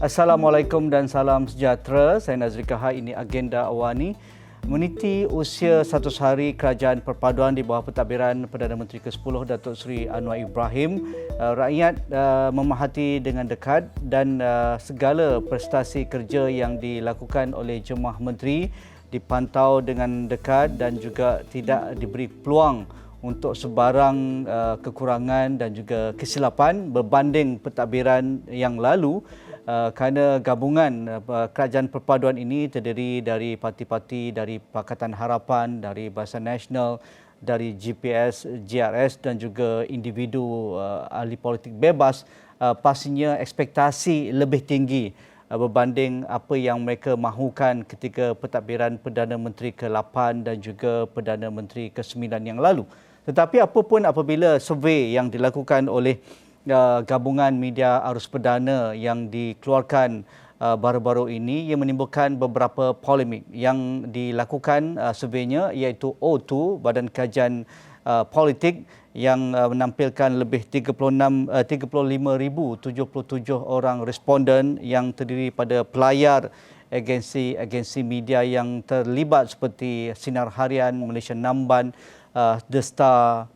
Assalamualaikum dan salam sejahtera. Saya Nazri Kahar. Ini Agenda Awani. Meniti usia 100 hari Kerajaan Perpaduan di bawah pentadbiran Perdana Menteri ke-10 Datuk Seri Anwar Ibrahim, rakyat memahati dengan dekat dan segala prestasi kerja yang dilakukan oleh jemaah menteri dipantau dengan dekat dan juga tidak diberi peluang untuk sebarang kekurangan dan juga kesilapan berbanding pentadbiran yang lalu. Kerana gabungan kerajaan perpaduan ini terdiri dari parti-parti dari Pakatan Harapan, dari Barisan Nasional, dari GPS, GRS dan juga individu ahli politik bebas, pastinya ekspektasi lebih tinggi berbanding apa yang mereka mahukan ketika pentadbiran Perdana Menteri ke-8 dan juga Perdana Menteri ke-9 yang lalu. Tetapi apapun apabila survey yang dilakukan oleh gabungan media arus perdana yang dikeluarkan baru-baru ini ia menimbulkan beberapa polemik yang dilakukan surveynya iaitu O2 Badan Kajian Politik yang menampilkan lebih 35,077 orang responden yang terdiri pada pelayar agensi media yang terlibat seperti Sinar Harian, Malaysia Namban, The Star,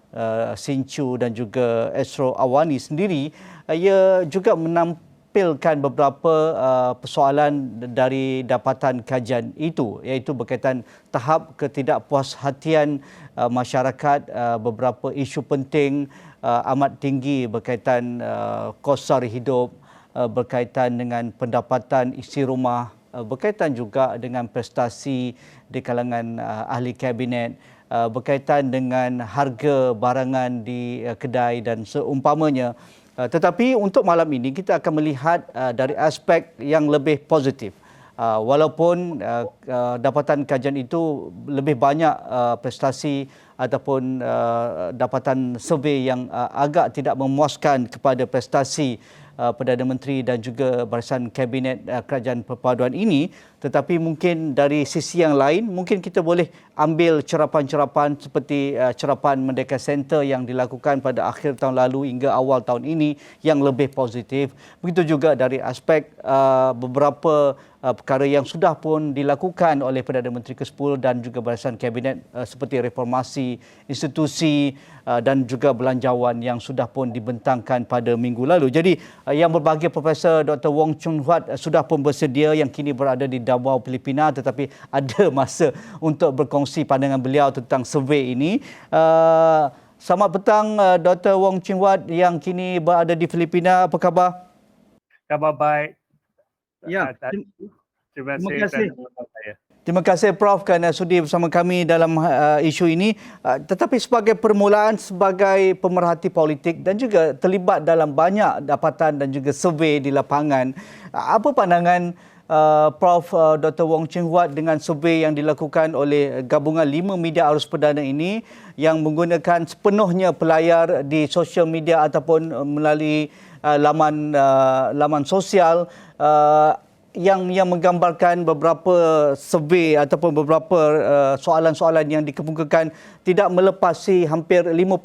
Sincu dan juga Astro Awani sendiri. Ia juga menampilkan beberapa persoalan dari dapatan kajian itu, iaitu berkaitan tahap ketidakpuashatian masyarakat, beberapa isu penting amat tinggi berkaitan kos sara hidup, berkaitan dengan pendapatan isi rumah, berkaitan juga dengan prestasi di kalangan ahli kabinet, berkaitan dengan harga barangan di kedai dan seumpamanya. Tetapi untuk malam ini kita akan melihat dari aspek yang lebih positif. Walaupun dapatan kajian itu lebih banyak prestasi ataupun dapatan survey yang agak tidak memuaskan kepada prestasi Perdana Menteri dan juga Barisan Kabinet Kerajaan Perpaduan ini, tetapi mungkin dari sisi yang lain mungkin kita boleh ambil cerapan-cerapan seperti cerapan Merdeka Center yang dilakukan pada akhir tahun lalu hingga awal tahun ini yang lebih positif. Begitu juga dari aspek beberapa perkara yang sudah pun dilakukan oleh Perdana Menteri ke-10 dan juga Barisan Kabinet seperti reformasi institusi dan juga belanjawan yang sudah pun dibentangkan pada minggu lalu. Jadi yang berbahagia Profesor Dr. Wong Chun Huat sudah pun bersedia yang kini berada di Davao, Filipina, tetapi ada masa untuk berkongsi pandangan beliau tentang survey ini. Selamat petang Dr. Wong Chun Huat yang kini berada di Filipina. Apa khabar? Khabar baik. Ya, terima kasih. Saya. Terima kasih Prof kerana sudi bersama kami dalam isu ini. Tetapi sebagai permulaan, sebagai pemerhati politik dan juga terlibat dalam banyak dapatan dan juga survey di lapangan, apa pandangan Prof Dr. Wong Chun Huat dengan survey yang dilakukan oleh gabungan 5 media arus perdana ini yang menggunakan sepenuhnya pelayar di sosial media ataupun melalui laman sosial, yang menggambarkan beberapa survey ataupun beberapa soalan-soalan yang dikemukakan tidak melepasi hampir 50%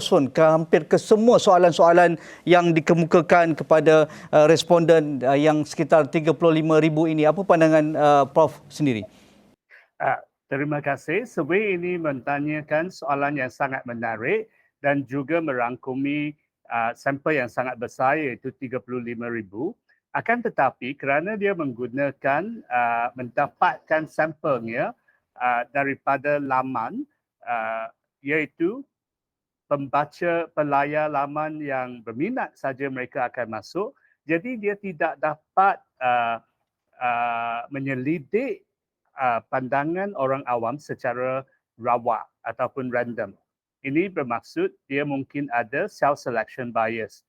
pun hampir ke semua soalan-soalan yang dikemukakan kepada responden yang sekitar 35,000 ini. Apa pandangan Prof sendiri? Terima kasih. Survey ini mentanyakan soalan yang sangat menarik dan juga merangkumi sampel yang sangat besar iaitu 35,000. Akan tetapi kerana dia menggunakan mendapatkan sampelnya daripada laman iaitu pembaca pelayar laman yang berminat saja mereka akan masuk, jadi dia tidak dapat menyelidik pandangan orang awam secara rawak ataupun random. Ini bermaksud dia mungkin ada self-selection bias.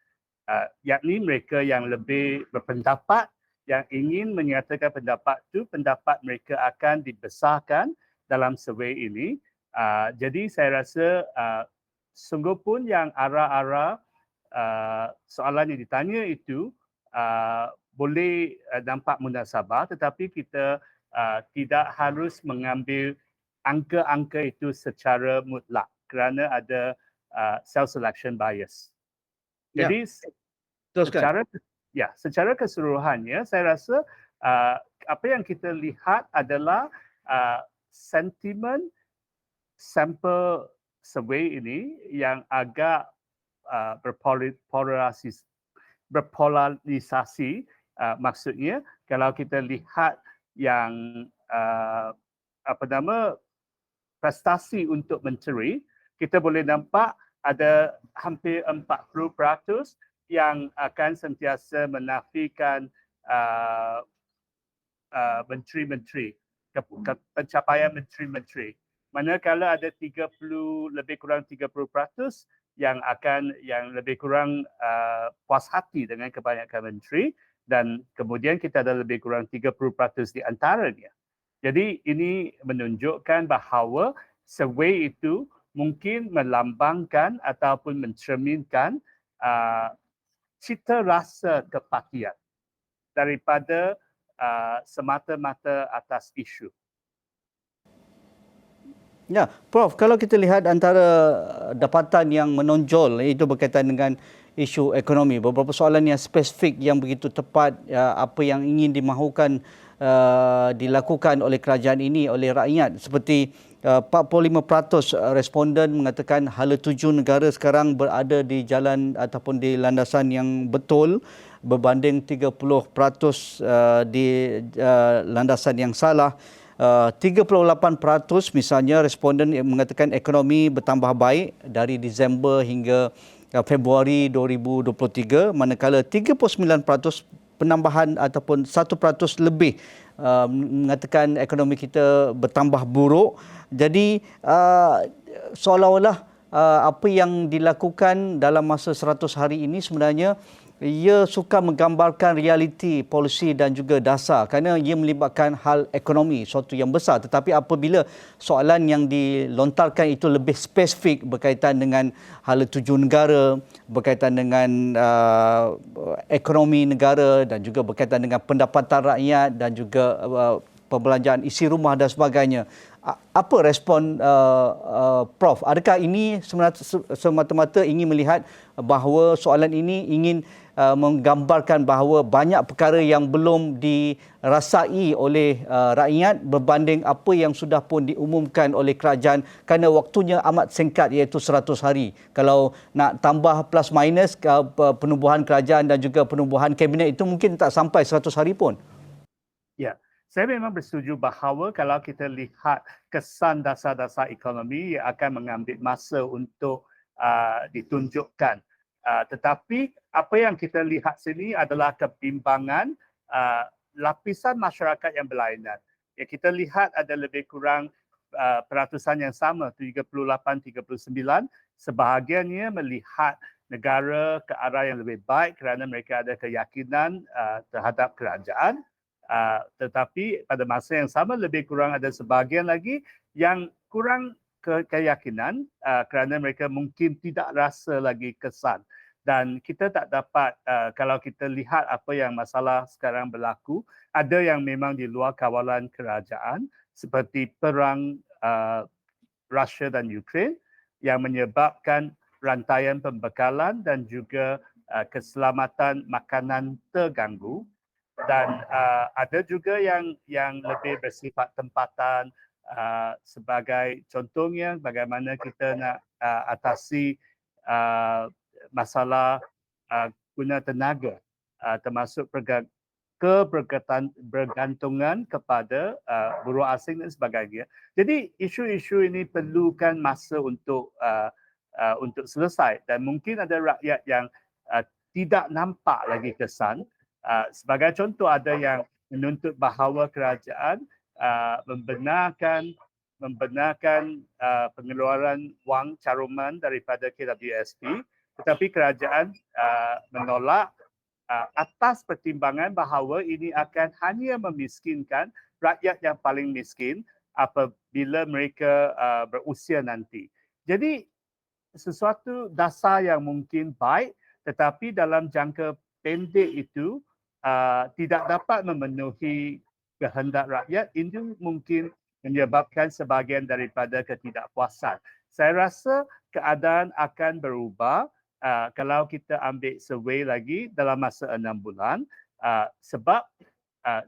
Yakni mereka yang lebih berpendapat, yang ingin menyatakan pendapat itu, pendapat mereka akan dibesarkan dalam survey ini. Jadi saya rasa sungguh pun yang arah-arah soalan yang ditanya itu boleh nampak munasabah, tetapi kita tidak harus mengambil angka-angka itu secara mutlak kerana ada self-selection bias. Jadi secara Ya, secara keseluruhannya saya rasa apa yang kita lihat adalah sentimen sampel survey ini yang agak berpolarisasi. Maksudnya kalau kita lihat yang prestasi untuk menteri, kita boleh nampak ada hampir 40% yang akan sentiasa menafikan menteri-menteri, pencapaian menteri-menteri. Manakala ada 30, lebih kurang 30% yang lebih kurang puas hati dengan kebanyakan menteri, dan kemudian kita ada lebih kurang 30% di antaranya. Jadi ini menunjukkan bahawa survey itu mungkin melambangkan ataupun mencerminkan cita rasa kepatian daripada semata-mata atas isu. Ya, Prof, kalau kita lihat antara dapatan yang menonjol itu berkaitan dengan isu ekonomi, beberapa soalan yang spesifik yang begitu tepat apa yang ingin dimahukan dilakukan oleh kerajaan ini oleh rakyat, seperti 45% responden mengatakan hala tuju negara sekarang berada di jalan ataupun di landasan yang betul berbanding 30% di landasan yang salah. 38% misalnya responden yang mengatakan ekonomi bertambah baik dari Disember hingga Februari 2023, manakala 39% penambahan ataupun 1% lebih mengatakan ekonomi kita bertambah buruk. Jadi seolah-olah apa yang dilakukan dalam masa 100 hari ini sebenarnya ia suka menggambarkan realiti polisi dan juga dasar kerana ia melibatkan hal ekonomi, suatu yang besar. Tetapi apabila soalan yang dilontarkan itu lebih spesifik berkaitan dengan hala tuju negara, berkaitan dengan ekonomi negara dan juga berkaitan dengan pendapatan rakyat dan juga perbelanjaan isi rumah dan sebagainya, apa respon Prof? Adakah ini semata-mata ingin melihat bahawa soalan ini ingin menggambarkan bahawa banyak perkara yang belum dirasai oleh rakyat berbanding apa yang sudah pun diumumkan oleh kerajaan kerana waktunya amat singkat, iaitu 100 hari. Kalau nak tambah plus minus penubuhan kerajaan dan juga penubuhan kabinet itu mungkin tak sampai 100 hari pun. Ya, saya memang bersetuju bahawa kalau kita lihat kesan dasar-dasar ekonomi ia akan mengambil masa untuk ditunjukkan. Tetapi apa yang kita lihat sini adalah kebimbangan lapisan masyarakat yang berlainan. Ya, kita lihat ada lebih kurang peratusan yang sama, 38-39, sebahagiannya melihat negara ke arah yang lebih baik kerana mereka ada keyakinan terhadap kerajaan. Tetapi pada masa yang sama lebih kurang ada sebahagian lagi yang kurang keyakinan kerana mereka mungkin tidak rasa lagi kesan. Dan kita tak dapat, kalau kita lihat apa yang masalah sekarang berlaku, ada yang memang di luar kawalan kerajaan seperti perang Rusia dan Ukraine yang menyebabkan rantaian pembekalan dan juga keselamatan makanan terganggu. Dan ada juga yang lebih bersifat tempatan, sebagai contohnya bagaimana kita nak atasi masalah guna tenaga, termasuk bergantungan kepada buruh asing dan sebagainya. Jadi isu-isu ini perlukan masa untuk selesai, dan mungkin ada rakyat yang tidak nampak lagi kesan. Sebagai contoh, ada yang menuntut bahawa kerajaan membenarkan pengeluaran wang caruman daripada KWSP, tetapi kerajaan menolak atas pertimbangan bahawa ini akan hanya memiskinkan rakyat yang paling miskin apabila mereka berusia nanti. Jadi sesuatu dasar yang mungkin baik, tetapi dalam jangka pendek itu tidak dapat memenuhi kehendak rakyat, itu mungkin menyebabkan sebahagian daripada ketidakpuasan. Saya rasa keadaan akan berubah kalau kita ambil survey lagi dalam masa 6 bulan, sebab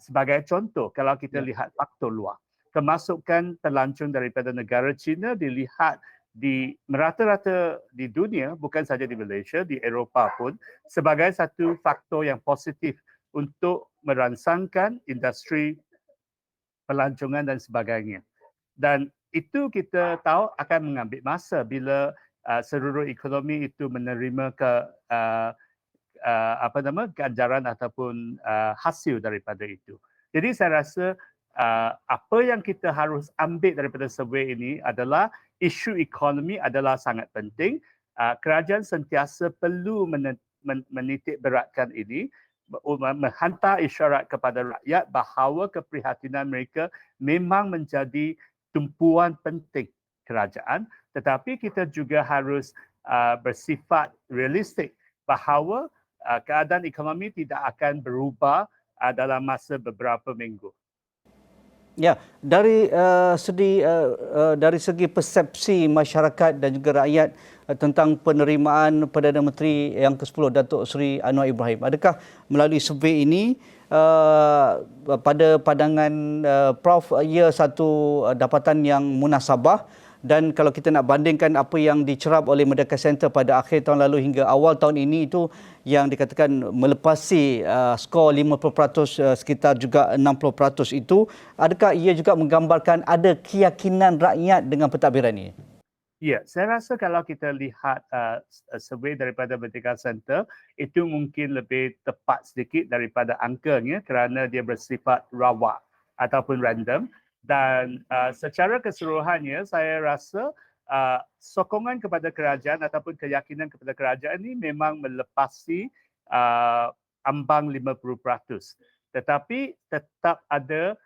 sebagai contoh, kalau kita lihat faktor luar, kemasukan pelancong daripada negara China dilihat di merata-rata di dunia, bukan saja di Malaysia, di Eropah pun, sebagai satu faktor yang positif untuk merangsangkan industri pelancongan dan sebagainya. Dan itu kita tahu akan mengambil masa bila seluruh ekonomi itu menerima ganjaran ataupun hasil daripada itu. Jadi saya rasa apa yang kita harus ambil daripada survey ini adalah isu ekonomi adalah sangat penting. Kerajaan sentiasa perlu menitik beratkan ini, menghantar isyarat kepada rakyat bahawa keprihatinan mereka memang menjadi tumpuan penting kerajaan, tetapi kita juga harus bersifat realistik bahawa keadaan ekonomi tidak akan berubah dalam masa beberapa minggu. Ya, dari segi persepsi masyarakat dan juga rakyat tentang penerimaan Perdana Menteri yang ke-10 Datuk Seri Anwar Ibrahim, adakah melalui survei ini pada pandangan Prof ia satu dapatan yang munasabah? Dan kalau kita nak bandingkan apa yang dicerap oleh Merdeka Center pada akhir tahun lalu hingga awal tahun ini, itu yang dikatakan melepasi skor 50%, sekitar juga 60% itu, adakah ia juga menggambarkan ada keyakinan rakyat dengan pentadbiran ini? Ya, saya rasa kalau kita lihat survei daripada Merdeka Center, itu mungkin lebih tepat sedikit daripada angkanya kerana dia bersifat rawak ataupun random. Dan secara keseluruhannya saya rasa sokongan kepada kerajaan ataupun keyakinan kepada kerajaan ini memang melepasi ambang 50%. Tetapi tetap ada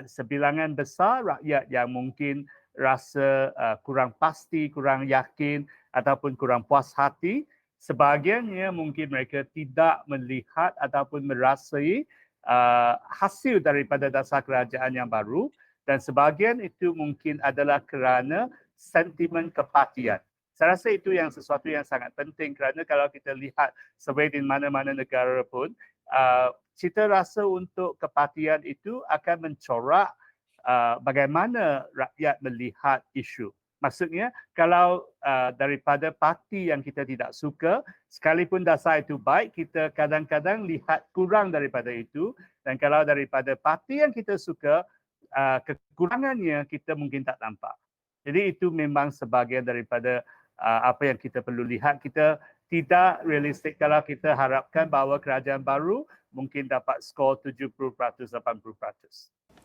sebilangan besar rakyat yang mungkin rasa kurang pasti, kurang yakin ataupun kurang puas hati. Sebahagiannya mungkin mereka tidak melihat ataupun merasai hasil daripada dasar kerajaan yang baru, dan sebahagian itu mungkin adalah kerana sentimen kepatian. Saya rasa itu yang sesuatu yang sangat penting kerana kalau kita lihat survey di mana-mana negara pun, cita rasa untuk kepatian itu akan mencorak bagaimana rakyat melihat isu. Maksudnya, kalau daripada parti yang kita tidak suka, sekalipun dasar itu baik, kita kadang-kadang lihat kurang daripada itu. Dan kalau daripada parti yang kita suka, kekurangannya kita mungkin tak nampak. Jadi itu memang sebahagian daripada apa yang kita perlu lihat. Kita tidak realistik kalau kita harapkan bahawa kerajaan baru mungkin dapat skor 70%, 80%.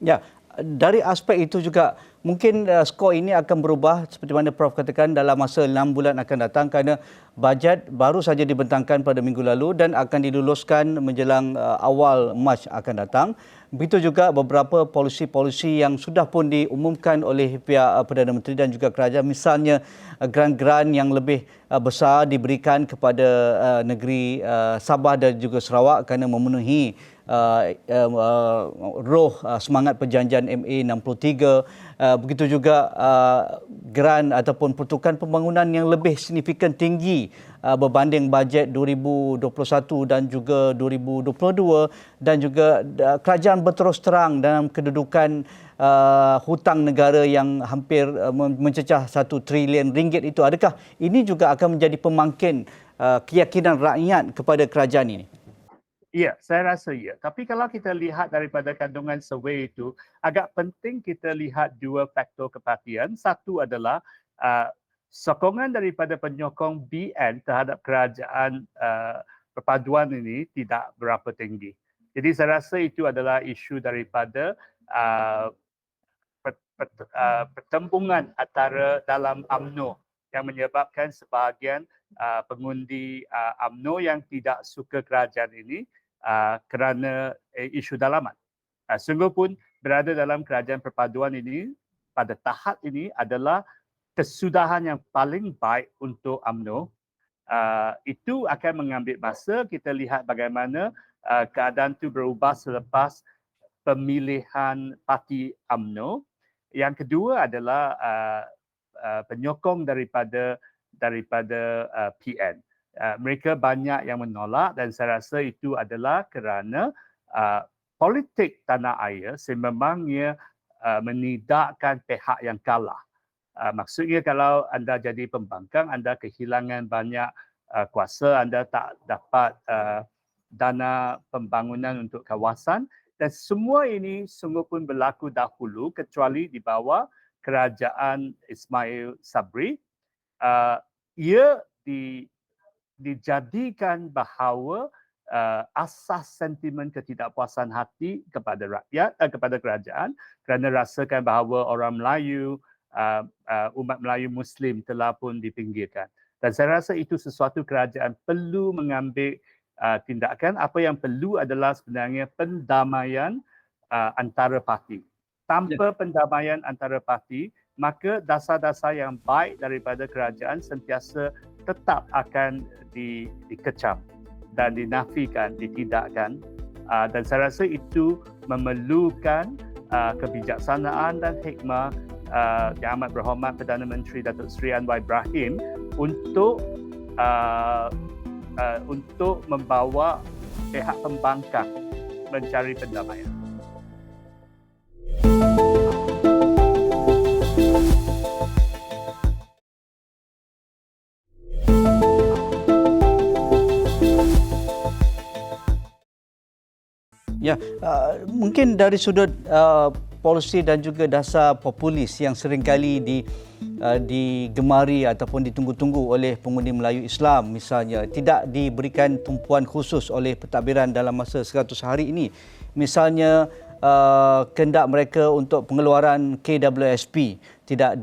Ya, dari aspek itu juga mungkin skor ini akan berubah seperti mana Prof katakan dalam masa 6 bulan akan datang, kerana bajet baru saja dibentangkan pada minggu lalu dan akan diluluskan menjelang awal Mac akan datang. Begitu juga beberapa polisi-polisi yang sudah pun diumumkan oleh pihak Perdana Menteri dan juga kerajaan, misalnya grant-grant yang lebih besar diberikan kepada negeri Sabah dan juga Sarawak kerana memenuhi roh semangat perjanjian MA63. Begitu juga grant ataupun pertukaran pembangunan yang lebih signifikan tinggi berbanding bajet 2021 dan juga 2022, dan juga kerajaan berterus terang dalam kedudukan hutang negara yang hampir mencecah 1 trilion ringgit itu. Adakah ini juga akan menjadi pemangkin keyakinan rakyat kepada kerajaan ini? Ya, saya rasa ya. Tapi kalau kita lihat daripada kandungan survey itu, agak penting kita lihat dua faktor kepatian. Satu adalah sokongan daripada penyokong BN terhadap kerajaan perpaduan ini tidak berapa tinggi. Jadi saya rasa itu adalah isu daripada pertembungan antara dalam UMNO yang menyebabkan sebahagian pengundi UMNO yang tidak suka kerajaan ini kerana isu dalaman. Sungguh pun berada dalam kerajaan perpaduan ini pada tahap ini adalah kesudahan yang paling baik untuk UMNO. Itu akan mengambil masa. Kita lihat bagaimana keadaan itu berubah selepas pemilihan parti UMNO. Yang kedua adalah penyokong daripada daripada PN. Mereka banyak yang menolak dan saya rasa itu adalah kerana politik tanah air sememangnya menidakkan pihak yang kalah. Maksudnya kalau anda jadi pembangkang, anda kehilangan banyak kuasa, anda tak dapat dana pembangunan untuk kawasan dan semua ini sungguh pun berlaku dahulu kecuali di bawah kerajaan Ismail Sabri. Ia dijadikan bahawa asas sentimen ketidakpuasan hati kepada rakyat, kepada kerajaan kerana rasakan bahawa orang Melayu, umat Melayu Muslim telah pun dipinggirkan. Dan saya rasa itu sesuatu kerajaan perlu mengambil tindakan. Apa yang perlu adalah sebenarnya pendamaian antara parti. Tanpa pendamaian antara parti, maka dasar-dasar yang baik daripada kerajaan sentiasa tetap akan dikecam dan dinafikan, ditidakkan. Dan saya rasa itu memerlukan kebijaksanaan dan hikmah Yang Amat Berhormat Perdana Menteri Datuk Seri Anwar Ibrahim untuk membawa pihak pembangkang mencari pendamaian. Ya, mungkin dari sudut polisi dan juga dasar populis yang seringkali digemari ataupun ditunggu-tunggu oleh pengundi Melayu Islam misalnya, tidak diberikan tumpuan khusus oleh pentadbiran dalam masa 100 hari ini. Misalnya kehendak mereka untuk pengeluaran KWSP tidak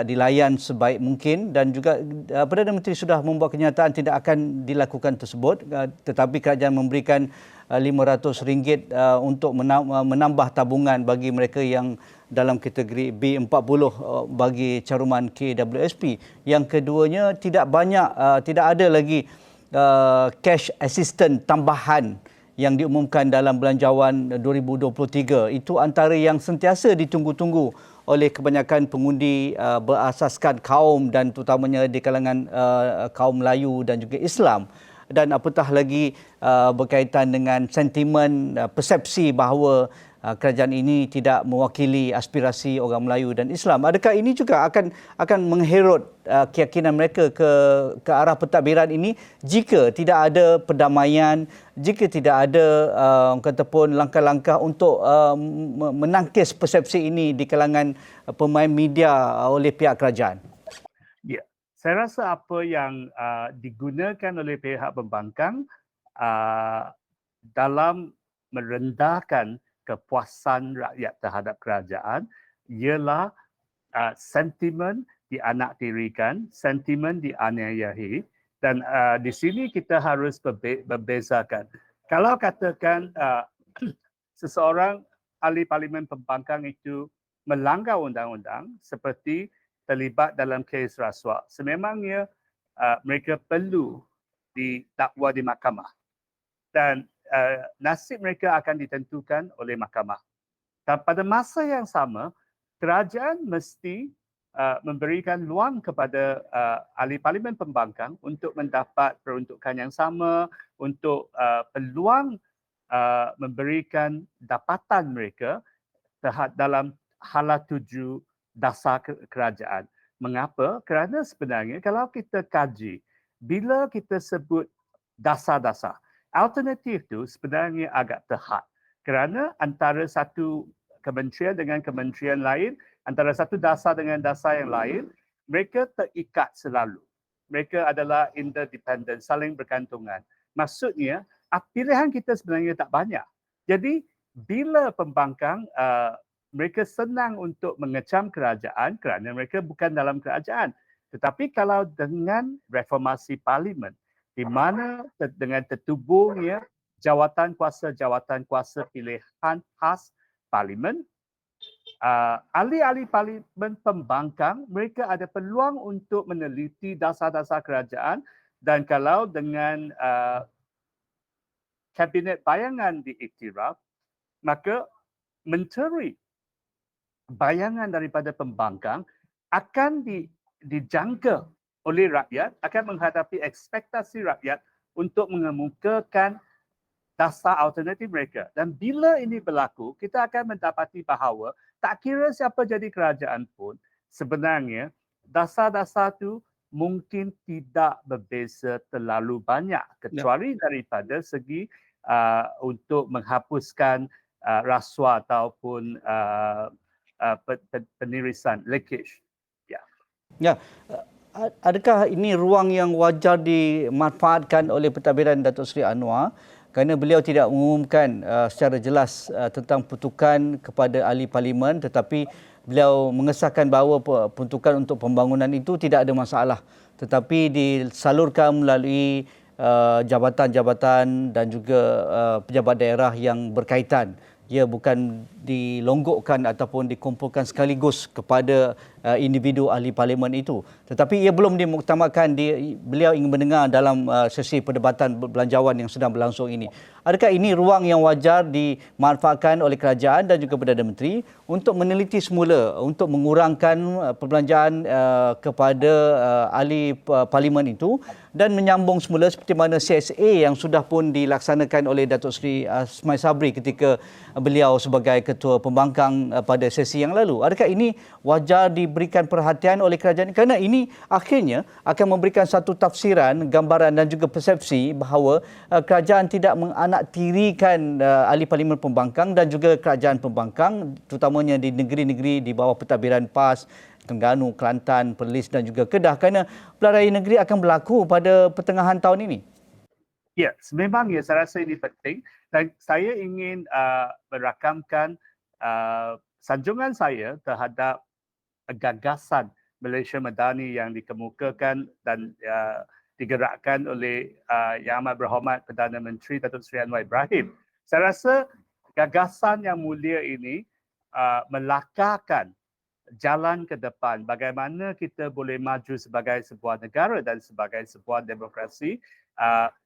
dilayan sebaik mungkin dan juga Perdana Menteri sudah membuat kenyataan tidak akan dilakukan tersebut, tetapi kerajaan memberikan RM500 untuk menambah tabungan bagi mereka yang dalam kategori B40 bagi caruman KWSP. Yang keduanya tidak ada lagi cash assistance tambahan yang diumumkan dalam Belanjawan 2023. Itu antara yang sentiasa ditunggu-tunggu oleh kebanyakan pengundi berasaskan kaum dan terutamanya di kalangan kaum Melayu dan juga Islam. Dan apatah lagi berkaitan dengan sentimen persepsi bahawa kerajaan ini tidak mewakili aspirasi orang Melayu dan Islam. Adakah ini juga akan mengherut keyakinan mereka ke arah pentadbiran ini jika tidak ada perdamaian, jika tidak ada kata pun langkah-langkah untuk menangkis persepsi ini di kalangan pemain media oleh pihak kerajaan? Ya, saya rasa apa yang digunakan oleh pihak pembangkang dalam merendahkan kepuasan rakyat terhadap kerajaan ialah sentimen dianaktirikan, sentimen dianiayahi dan di sini kita harus berbezakan. Kalau katakan seseorang ahli parlimen pembangkang itu melanggar undang-undang seperti terlibat dalam kes rasuah, sememangnya mereka perlu didakwa di mahkamah dan nasib mereka akan ditentukan oleh mahkamah. Dan pada masa yang sama, kerajaan mesti memberikan ruang kepada ahli parlimen pembangkang untuk mendapat peruntukan yang sama, untuk peluang memberikan dapatan mereka dalam hala tuju dasar kerajaan. Mengapa? Kerana sebenarnya kalau kita kaji, bila kita sebut dasar-dasar, alternatif itu sebenarnya agak terhad. Kerana antara satu kementerian dengan kementerian lain, antara satu dasar dengan dasar yang lain, mereka terikat selalu. Mereka adalah interdependent, saling bergantungan. Maksudnya, pilihan kita sebenarnya tak banyak. Jadi, bila pembangkang, mereka senang untuk mengecam kerajaan kerana mereka bukan dalam kerajaan. Tetapi kalau dengan reformasi parlimen, di mana dengan tertubuhnya jawatan kuasa pilihan khas parlimen, ahli-ahli parlimen pembangkang, mereka ada peluang untuk meneliti dasar-dasar kerajaan dan kalau dengan kabinet bayangan diiktiraf, maka menteri bayangan daripada pembangkang akan dijangka oleh rakyat, akan menghadapi ekspektasi rakyat untuk mengemukakan dasar alternatif mereka. Dan bila ini berlaku, kita akan mendapati bahawa tak kira siapa jadi kerajaan pun, sebenarnya dasar-dasar itu mungkin tidak berbeza terlalu banyak, kecuali daripada segi untuk menghapuskan rasuah ataupun penirisan, leakage. Ya, adakah ini ruang yang wajar dimanfaatkan oleh pentadbiran Datuk Seri Anwar kerana beliau tidak mengumumkan secara jelas tentang peruntukan kepada ahli parlimen, tetapi beliau mengesahkan bahawa peruntukan untuk pembangunan itu tidak ada masalah, tetapi disalurkan melalui jabatan-jabatan dan juga pejabat daerah yang berkaitan. Ia bukan dilonggokkan ataupun dikumpulkan sekaligus kepada individu ahli parlimen itu. Tetapi ia belum dimuktamadkan. Beliau ingin mendengar dalam sesi perdebatan belanjawan yang sedang berlangsung ini. Adakah ini ruang yang wajar dimanfaatkan oleh kerajaan dan juga Perdana Menteri untuk meneliti semula, untuk mengurangkan perbelanjaan kepada ahli parlimen itu dan menyambung semula seperti mana CSA yang sudah pun dilaksanakan oleh Datuk Seri Asmai Sabri ketika beliau sebagai Ketua Pembangkang pada sesi yang lalu? Adakah ini wajar diberikan perhatian oleh kerajaan? Kerana ini akhirnya akan memberikan satu tafsiran, gambaran dan juga persepsi bahawa kerajaan tidak menganaktirikan ahli parlimen pembangkang dan juga kerajaan pembangkang, terutamanya di negeri-negeri di bawah pentadbiran PAS, Terengganu, Kelantan, Perlis dan juga Kedah, kerana pilihan raya negeri akan berlaku pada pertengahan tahun ini. Ya, memangnya saya rasa ini penting dan saya ingin merakamkan sanjungan saya terhadap gagasan Malaysia Madani yang dikemukakan dan digerakkan oleh Yang Amat Berhormat Perdana Menteri Datuk Seri Anwar Ibrahim. Saya rasa gagasan yang mulia ini melakarkan jalan ke depan bagaimana kita boleh maju sebagai sebuah negara dan sebagai sebuah demokrasi.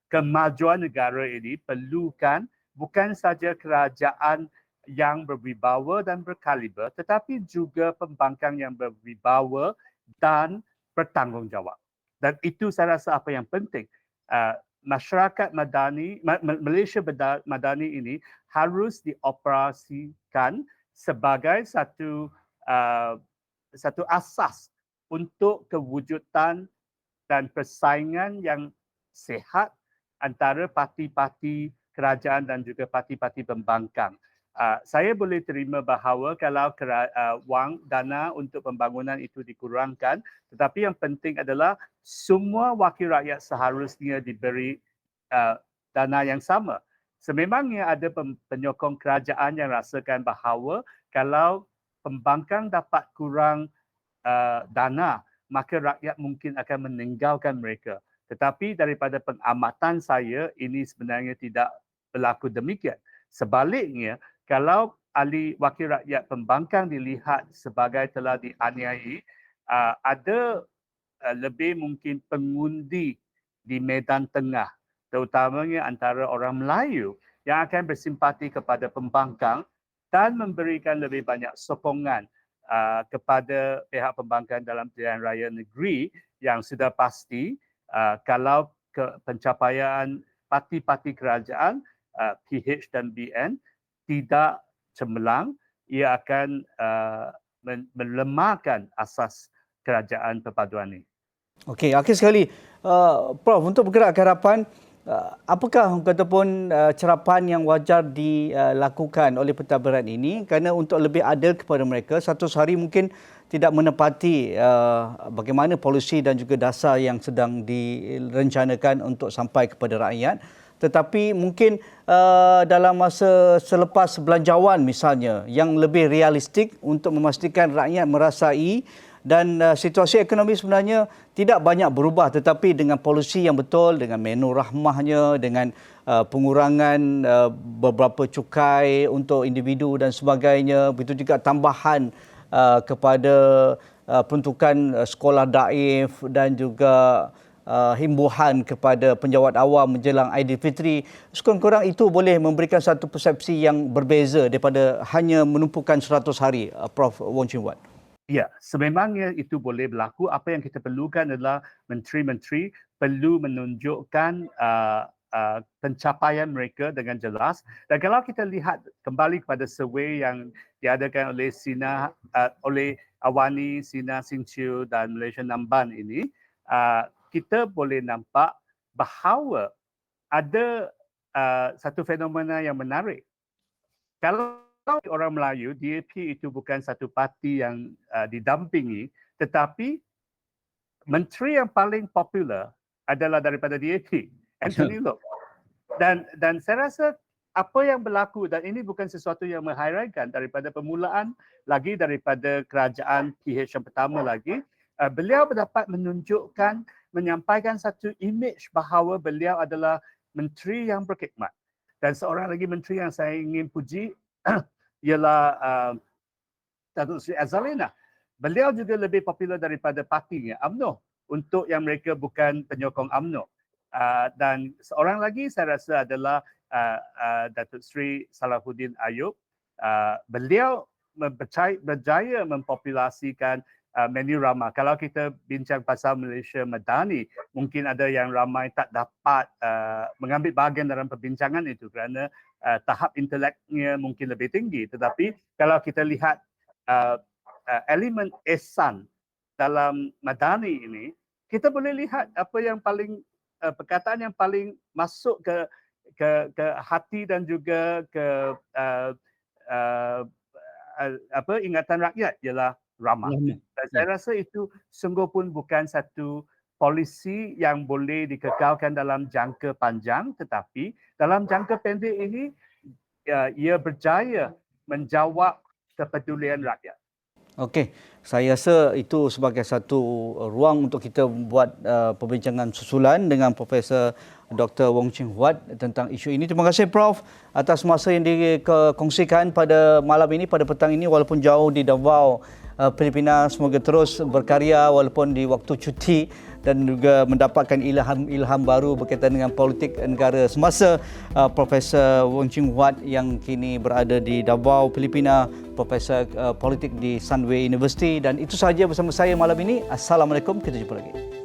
Kemajuan negara ini perlukan bukan saja kerajaan yang berwibawa dan berkaliber, tetapi juga pembangkang yang berwibawa dan bertanggungjawab. Dan itu saya rasa apa yang penting. Masyarakat Madani, Malaysia Madani ini harus dioperasikan sebagai satu asas untuk kewujudan dan persaingan yang sihat antara parti-parti kerajaan dan juga parti-parti pembangkang. Saya boleh terima bahawa kalau wang dana untuk pembangunan itu dikurangkan, tetapi yang penting adalah semua wakil rakyat seharusnya diberi dana yang sama. Sememangnya ada penyokong kerajaan yang rasakan bahawa kalau pembangkang dapat kurang dana, maka rakyat mungkin akan meninggalkan mereka. Tetapi daripada pengamatan saya, ini sebenarnya tidak berlaku demikian. Sebaliknya, kalau ahli wakil rakyat pembangkang dilihat sebagai telah dianiayai, ada lebih mungkin pengundi di medan tengah, terutamanya antara orang Melayu yang akan bersimpati kepada pembangkang dan memberikan lebih banyak sokongan kepada pihak pembangkang dalam pilihan raya negeri yang sudah pasti kalau pencapaian parti-parti kerajaan PH dan BN tidak cemerlang, ia akan melemahkan asas kerajaan perpaduan ini. Okey, akhir sekali, Prof, untuk bergerak ke hadapan, apakah ataupun cerapan yang wajar dilakukan oleh pentadbiran ini kerana untuk lebih adil kepada mereka, satu hari mungkin tidak menepati bagaimana polisi dan juga dasar yang sedang direncanakan untuk sampai kepada rakyat, tetapi mungkin dalam masa selepas belanjawan misalnya yang lebih realistik untuk memastikan rakyat merasai dan situasi ekonomi sebenarnya tidak banyak berubah, tetapi dengan polisi yang betul, dengan menu rahmahnya, dengan pengurangan beberapa cukai untuk individu dan sebagainya, begitu juga tambahan kepada peruntukan sekolah daif dan juga himbuhan kepada penjawat awam menjelang Aidilfitri, sekurang-kurang itu boleh memberikan satu persepsi yang berbeza daripada hanya menumpukan 100 hari, Prof. Wong Chin Wat. Ya, sememangnya itu boleh berlaku. Apa yang kita perlukan adalah menteri-menteri perlu menunjukkan pencapaian mereka dengan jelas. Dan kalau kita lihat kembali kepada survey yang diadakan oleh oleh Awani, Sina Sinciu dan Malaysia Namban ini, kita boleh nampak bahawa ada satu fenomena yang menarik. Kalau orang Melayu, DAP itu bukan satu parti yang didampingi, tetapi menteri yang paling popular adalah daripada DAP, Anthony Loke. Dan saya rasa apa yang berlaku, dan ini bukan sesuatu yang menghairankan daripada permulaan lagi daripada kerajaan PH yang pertama lagi, beliau dapat menunjukkan, menyampaikan satu imej bahawa beliau adalah menteri yang berkhidmat. Dan seorang lagi menteri yang saya ingin puji ialah Datuk Seri Azalina. Beliau juga lebih popular daripada partinya UMNO untuk yang mereka bukan penyokong UMNO. Dan seorang lagi saya rasa adalah Datuk Seri Salahuddin Ayub. Beliau berjaya mempopulasikan menu ramah. Kalau kita bincang pasal Malaysia Madani, mungkin ada yang ramai tak dapat mengambil bahagian dalam perbincangan itu kerana tahap inteleknya mungkin lebih tinggi. Tetapi kalau kita lihat elemen ehsan dalam Madani ini, kita boleh lihat apa yang paling perkataan yang paling masuk ke hati dan juga ke ingatan rakyat ialah ramah. Dan saya rasa itu sungguh pun bukan satu polisi yang boleh dikekalkan dalam jangka panjang, tetapi dalam jangka pendek ini ia berjaya menjawab kepedulian rakyat. Okey, saya rasa itu sebagai satu ruang untuk kita buat perbincangan susulan dengan Profesor Dr. Wong Ching Huat tentang isu ini. Terima kasih Prof atas masa yang dikongsikan pada malam ini, pada petang ini, walaupun jauh di Davao, Filipina. Semoga terus berkarya walaupun di waktu cuti dan juga mendapatkan ilham baru berkaitan dengan politik negara semasa Profesor Wong Ching Huat yang kini berada di Davao, Filipina, Profesor politik di Sunway University. Dan itu sahaja bersama saya malam ini. Assalamualaikum, kita jumpa lagi.